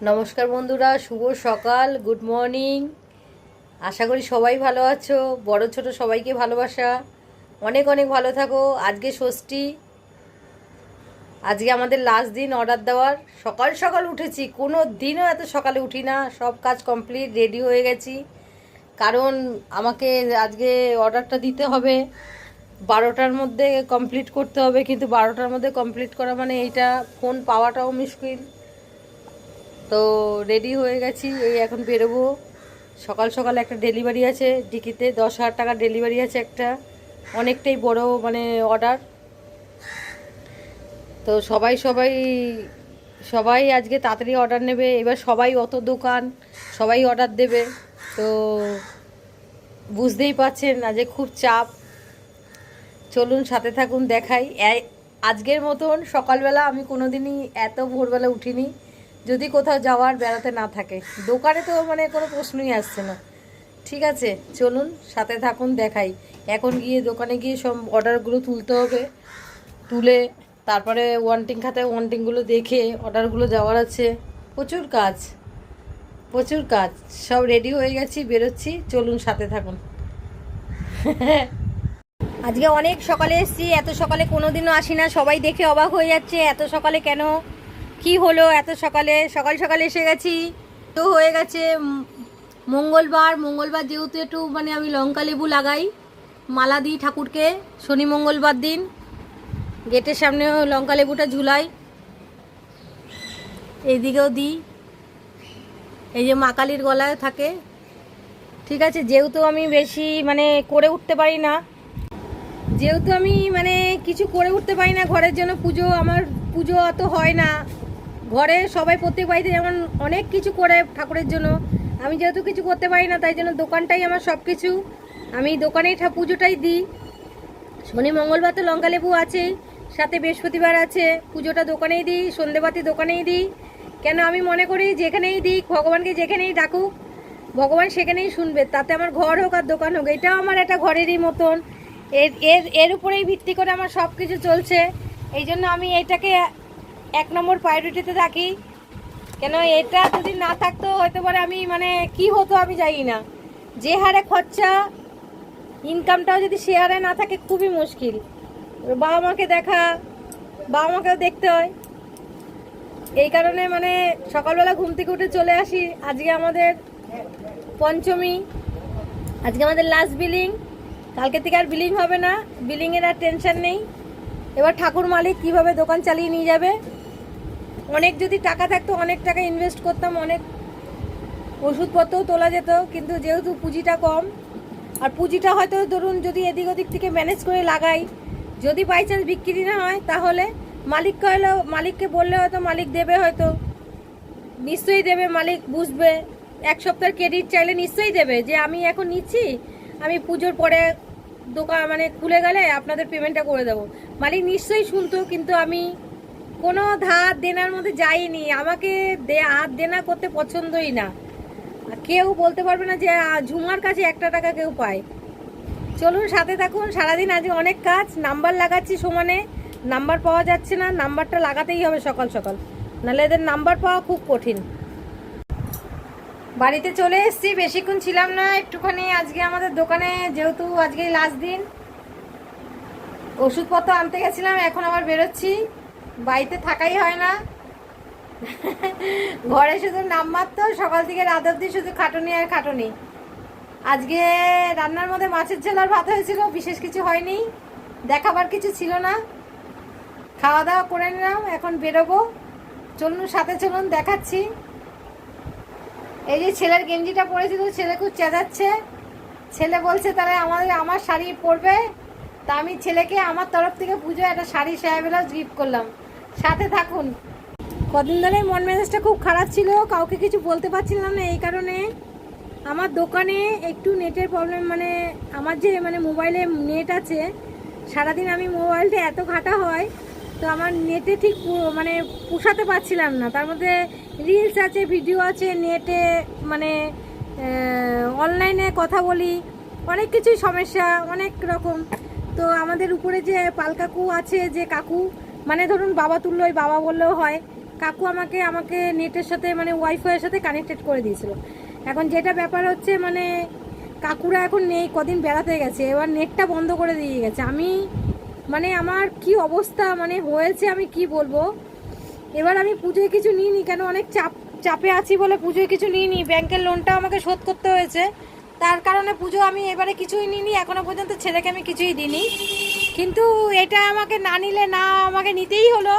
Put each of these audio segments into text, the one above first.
নমস্কার বন্ধুরা, শুভ সকাল, গুড মর্নিং। আশা করি সবাই ভালো আছো। বড় ছোট সবাইকে ভালোবাসা, অনেক অনেক ভালো থাকো। আজকে ষষ্ঠী, আজকে আমাদের লাস্ট দিন অর্ডার দেওয়ার। সকাল সকাল উঠেছি, কোনো দিনও এত সকালে উঠি না। সব কাজ কমপ্লিট, রেডি হয়ে গেছি, কারণ আমাকে আজকে অর্ডারটা দিতে হবে। 12টার মধ্যে কমপ্লিট করতে হবে, কিন্তু 12টার মধ্যে কমপ্লিট করা মানে এইটা ফোন পাওয়াটাও মুশকিল। তো রেডি হয়ে গেছি, এই এখন বেরোবো। সকাল সকাল একটা ডেলিভারি আছে ডিকিতে, 10,000 টাকার ডেলিভারি আছে একটা, অনেকটাই বড় মানে অর্ডার। তো সবাই সবাই সবাই আজকে তাড়াতাড়ি অর্ডার নেবে। এবার সবাই অত দোকান, সবাই অর্ডার দেবে। তো বুঝতেই পারছেন আজকে খুব চাপ। চলুন সাথে থাকুন, দেখাই। আজকের মতন সকালবেলা আমি কোনোদিনই এত ভোরবেলা উঠিনি, যদি কোথাও যাওয়ার বেড়াতে না থাকে। দোকানে তো মানে কোনো প্রশ্নই আসছে না। ঠিক আছে, চলুন সাথে থাকুন, দেখাই। এখন গিয়ে দোকানে গিয়ে সব অর্ডারগুলো তুলতে হবে, তুলে তারপরে ওয়ান্টিং খাতায় ওয়ান্টিংগুলো দেখে অর্ডারগুলো যাওয়ার আছে। প্রচুর কাজ, প্রচুর কাজ। সব রেডি হয়ে গেছি, বেরোচ্ছি, চলুন সাথে থাকুন। আজকে অনেক সকালে এসেছি, এত সকালে কোনোদিনও আসি না। সবাই দেখে অবাক হয়ে যাচ্ছে, এত সকালে কেন, কি হলো এত সকালে। সকাল সকালে এসে গেছি। তো হয়ে গেছে মঙ্গলবার। মঙ্গলবার যেহেতু একটু মানে আমি লঙ্কা লেবু লাগাই, মালা দিই ঠাকুরকে শনি মঙ্গলবার দিন। গেটের সামনে লঙ্কা লেবুটা ঝুলাই, এইদিকেও দিই। এই যে মা কালীর গলায় থাকে। ঠিক আছে, যেহেতু আমি বেশি মানে করে উঠতে পারি না, যেহেতু আমি মানে কিছু করে উঠতে পারি না ঘরের জন্য, পুজো আমার পুজো অত হয় না ঘরে। সবাই প্রত্যেক বাড়িতে যেমন অনেক কিছু করে ঠাকুরের জন্য, আমি যেহেতু কিছু করতে পারি না, তাই জন্য দোকানটাই আমার সব কিছু। আমি দোকানেই পুজোটাই দিই। শনি মঙ্গলবার তো লঙ্কা লেবু আছেই, সাথে বৃহস্পতিবার আছে, পুজোটা দোকানেই দিই, সন্ধেবাতি দোকানেই দিই। কেন আমি মনে করি যেখানেই দিই, ভগবানকে যেখানেই ডাকুক, ভগবান সেখানেই শুনবে। তাতে আমার ঘর হোক আর দোকান হোক, এটাও আমার একটা ঘরেরই মতন। এর এর এর উপরেই ভিত্তি করে আমার সব কিছু চলছে। এই জন্য আমি এটাকে 1 নম্বর প্রায়োরিটিতে রাখি। কেন এটা যদি না থাকতো হয়তো পারে আমি মানে কি হতো আমি জানি না। যে হারে খরচা, ইনকামটাও যদি সে হারে না থাকে, খুবই মুশকিল। বাবা মাকে দেখা, বাবা মাকেও দেখতে হয়। এই কারণে মানে সকালবেলা ঘুম থেকে উঠে চলে আসি। আজকে আমাদের পঞ্চমী, আজকে আমাদের লাস্ট বিলিং। কালকে থেকে আর বিলিং হবে না, বিলিংয়ের আর টেনশন নেই। এবার ঠাকুর মালিক কীভাবে দোকান চালিয়ে নিয়ে যাবে। অনেক যদি টাকা থাকতো, অনেক টাকা ইনভেস্ট করতাম, অনেক ওষুধপত্রও তোলা যেত। কিন্তু যেহেতু পুঁজিটা কম, আর পুঁজিটা হয়তো ধরুন যদি এদিক ওদিক থেকে ম্যানেজ করে লাগাই, যদি বাই চান্স বিক্রি না হয়, তাহলে মালিককে বললে হয়তো মালিক দেবে, হয়তো নিশ্চয়ই দেবে। মালিক বুঝবে, 1 সপ্তাহের ক্রেডিট চাইলে নিশ্চয়ই দেবে, যে আমি এখন নিচ্ছি, আমি পুজোর পরে দোকান মানে খুলে গেলে আপনাদের পেমেন্টটা করে দেবো। মালিক নিশ্চয়ই শুনতো। কিন্তু আমি কোনো ধার দেনার মধ্যে যাইনি। আমাকে হাত দেনা করতে পছন্দই না। কেউ বলতে পারবে না যে ঝুমার কাছে 1 টাকা কেউ পায়। চলুন সাথে থাকুন। সারাদিন আজকে অনেক কাজ, নাম্বার লাগাচ্ছি সমানে, নাম্বার পাওয়া যাচ্ছে না। নাম্বারটা লাগাতেই হবে সকাল সকাল, নাহলে এদের নাম্বার পাওয়া খুব কঠিন। বাড়িতে চলে এসেছি, বেশিক্ষণ ছিলাম না, একটুখানি আজকে আমাদের দোকানে যেহেতু আজকেই লাস্ট দিন, ওষুধপত্র আনতে গেছিলাম, এখন আবার বেরোচ্ছি। বাড়িতে থাকাই হয় না, ঘরে শুধু নামমাত্র, সকাল থেকে রাত অবধি শুধু খাটুনি আর খাটুনি। আজকে রান্নার মধ্যে মাছের ঝোল আর ভাত হয়েছিল, বিশেষ কিছু হয়নি, দেখাবার কিছু ছিল না। খাওয়া দাওয়া করে নিলাম, এখন বেরোবো। চলুন সাথে চলুন, দেখাচ্ছি। এই যে ছেলের গেঞ্জিটা পরেছিল, ছেলে খুব চেঁচাচ্ছে। ছেলে বলছে তাহলে আমার শাড়ি পরবে। তা আমি ছেলেকে আমার তরফ থেকে পুজো একটা শাড়ি সাহেবেলাও গিফট করলাম। সাথে থাকুন। কদিন ধরে মন মেজাজটা খুব খারাপ ছিল, কাউকে কিছু বলতে পারছিলাম না। এই কারণে আমার দোকানে একটু নেটের প্রবলেম, মানে আমার যে মানে মোবাইলে নেট আছে, সারাদিন আমি মোবাইলটা এত ঘাটা হয়, তো আমার নেটে ঠিক মানে পোষাতে পারছিলাম না। তার মধ্যে রিলস আছে, ভিডিও আছে, নেটে মানে অনলাইনে কথা বলি, অনেক কিছুই সমস্যা, অনেক রকম। তো আমাদের উপরে যে পাল কাকু আছে, যে কাকু মানে ধরুন বাবা তুল্য, ওই বাবা বললেও হয়, কাকু আমাকে আমাকে নেটের সাথে মানে ওয়াইফাইয়ের সাথে কানেক্টেড করে দিয়েছিল। এখন যেটা ব্যাপার হচ্ছে মানে কাকুরা এখন নেই, কদিন বেড়াতে গেছে, এবার নেটটা বন্ধ করে দিয়ে গেছে। আমি মানে আমার কি অবস্থা মানে হয়েছে আমি কি বলবো। এবার আমি পুজোয় কিছু নিইনি, কেন অনেক চাপে আছি বলে পুজোয় কিছু নিইনি। ব্যাংকের লোনটাও আমাকে শোধ করতে হয়েছে, তার কারণে পুজো আমি এবারে কিছুই নিইনি। এখনো পর্যন্ত ছেলেকে আমি কিছুই দিইনি, কিন্তু এটা আমাকে না নিলে না আমাকে নিতেই হলো,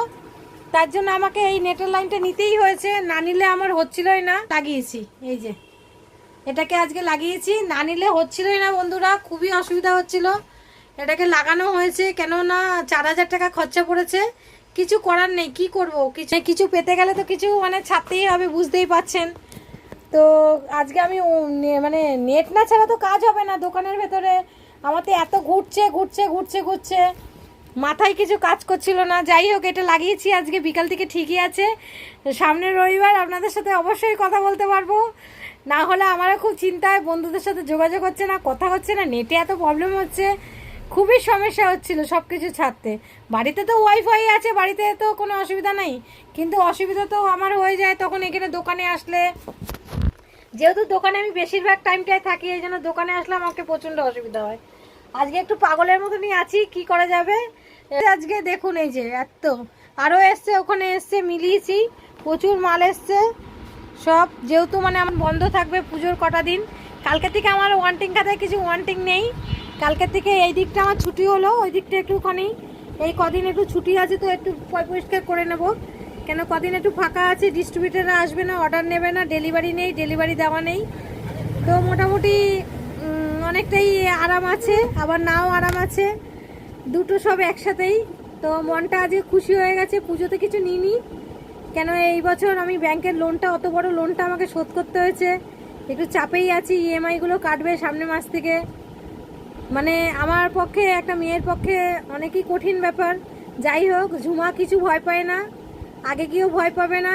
তার জন্য আমাকে এই নেটের লাইনটা নিতেই হয়েছে। না নিলে আমার হচ্ছিলই না। লাগিয়েছি এই যে এটাকে আজকে লাগিয়েছি, না নিলে হচ্ছিলই না বন্ধুরা, খুবই অসুবিধা হচ্ছিল। এটাকে লাগানো হয়েছে, কেননা 4,000 টাকা খরচা পড়েছে। কিছু করার নেই, কি করব, কিছু পেতে গেলে তো কিছু মানে ছাড়তেই হবে, বুঝতেই পাচ্ছেন। তো আজকে আমি মানে নেট না ছাড়া তো কাজ হবে না দোকানের ভেতরে। আমার তো এত ঘুরছে ঘুরছে ঘুরছে ঘুরছে, মাথায় কিছু কাজ করছিল না। যাই হোক, এটা লাগিয়েছি আজকে বিকাল থেকে, ঠিকই আছে। সামনের রবিবার আপনাদের সাথে অবশ্যই কথা বলতে পারবো, না হলে আমারও খুব চিন্তা হয়, বন্ধুদের সাথে যোগাযোগ হচ্ছে না, কথা হচ্ছে না, নেটে এত প্রবলেম হচ্ছে, খুবই সমস্যা হচ্ছিল সব কিছু ছাড়তে। বাড়িতে তো ওয়াইফাই আছে, বাড়িতে তো কোনো অসুবিধা নেই, কিন্তু অসুবিধা তো আমার হয়ে যায় তখন এখানে দোকানে আসলে। যেহেতু দোকানে আমি বেশিরভাগ টাইমটাই থাকি, এই জন্য দোকানে আসলে আমাকে প্রচণ্ড অসুবিধা হয়। আজকে একটু পাগলের মতনই আছি, কি করা যাবে। আজকে দেখুন এই যে এত আরও এসছে, ওখানে এসছে, মিলিয়েছি, প্রচুর মাল এসছে সব। যেহেতু মানে আমার বন্ধ থাকবে পুজোর কটা দিন, কালকে থেকে আমার ওয়ান্টিং খাতায় কিছু ওয়ান্টিং নেই। কালকে থেকে এই দিকটা আমার ছুটি হলো, ওই দিকটা একটুখানি এই কদিন একটু ছুটি আছে, তো একটু পরিষ্কার করে নেব। কেন কদিন একটু ফাঁকা আছে, ডিস্ট্রিবিউটাররা আসবে না, অর্ডার নেবে না, ডেলিভারি নেই, ডেলিভারি দেওয়া নেই। তো মোটামুটি অনেকটাই আরাম আছে, আবার নাও আরাম আছে, দুটো সব একসাথেই। তো মনটা আজকে খুশি হয়ে গেছে। পুজোতে কিছু নিইনি, কেন এই বছর আমি ব্যাংকের লোনটা, অত বড় লোনটা আমাকে শোধ করতে হয়েছে, একটু চাপেই আছি। ইএমআইগুলো কাটবে সামনের মাস থেকে, মানে আমার পক্ষে, একটা মেয়ের পক্ষে অনেকই কঠিন ব্যাপার। যাই হোক, ঝুমা কিছু ভয় পায় না, আগে কেউ ভয় পাবে না।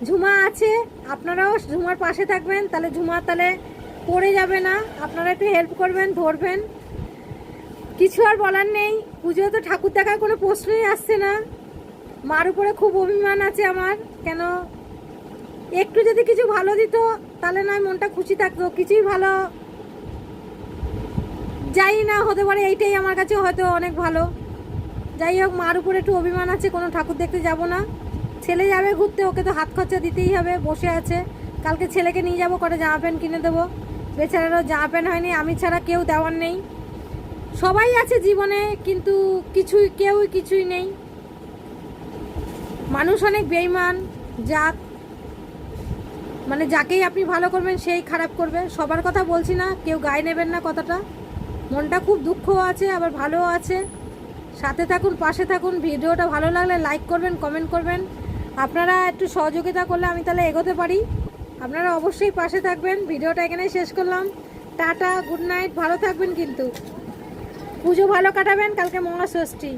ঝুমা আছে, আপনারাও ঝুমার পাশে থাকবেন, তাহলে ঝুমা তাহলে পড়ে যাবে না। আপনারা একটু হেল্প করবেন, ধরবেন, কিছু আর বলার নেই। পুজো তো ঠাকুর দেখার কোনো প্রশ্নই আসছে না। মার উপরে খুব অভিমান আছে আমার, কেন একটু যদি কিছু ভালো দিত তাহলে নয় মনটা খুশি থাকতো, কিছুই ভালো যাই না, হতে পারে এইটাই আমার কাছে হয়তো অনেক ভালো। যাই হোক, মার উপরে একটু অভিমান আছে, কোনো ঠাকুর দেখতে যাব না। ছেলে যাবে ঘুরতে, ওকে তো হাত খরচা দিতেই হবে, বসে আছে। কালকে ছেলেকে নিয়ে যাবো, কটা জামা প্যান্ট কিনে দেবো, বেচারারও জামা প্যান্ট হয়নি, আমি ছাড়া কেউ দেওয়ার নেই। সবাই আছে জীবনে, কিন্তু কেউই কিছুই নেই। মানুষ অনেক বেইমান, মানে যাকেই আপনি ভালো করবেন সেই খারাপ করবে। সবার কথা বলছি না, কেউ গায়ে নেবেন না কথাটা। মনটা খুব দুঃখও আছে, আবার ভালোও আছে। সাথে থাকুন, পাশে থাকুন। ভিডিওটা ভালো লাগলে লাইক করবেন, কমেন্ট করবেন। আপনারা একটু সহযোগিতা করলে আমি তাহলে এগোতে পারি। আপনারা অবশ্যই পাশে থাকবেন। ভিডিওটা এখানেই শেষ করলাম। টাটা, গুড নাইট, ভালো থাকবেন, কিন্তু পুজো ভালো কাটাবেন, কালকে মহাষষ্ঠী।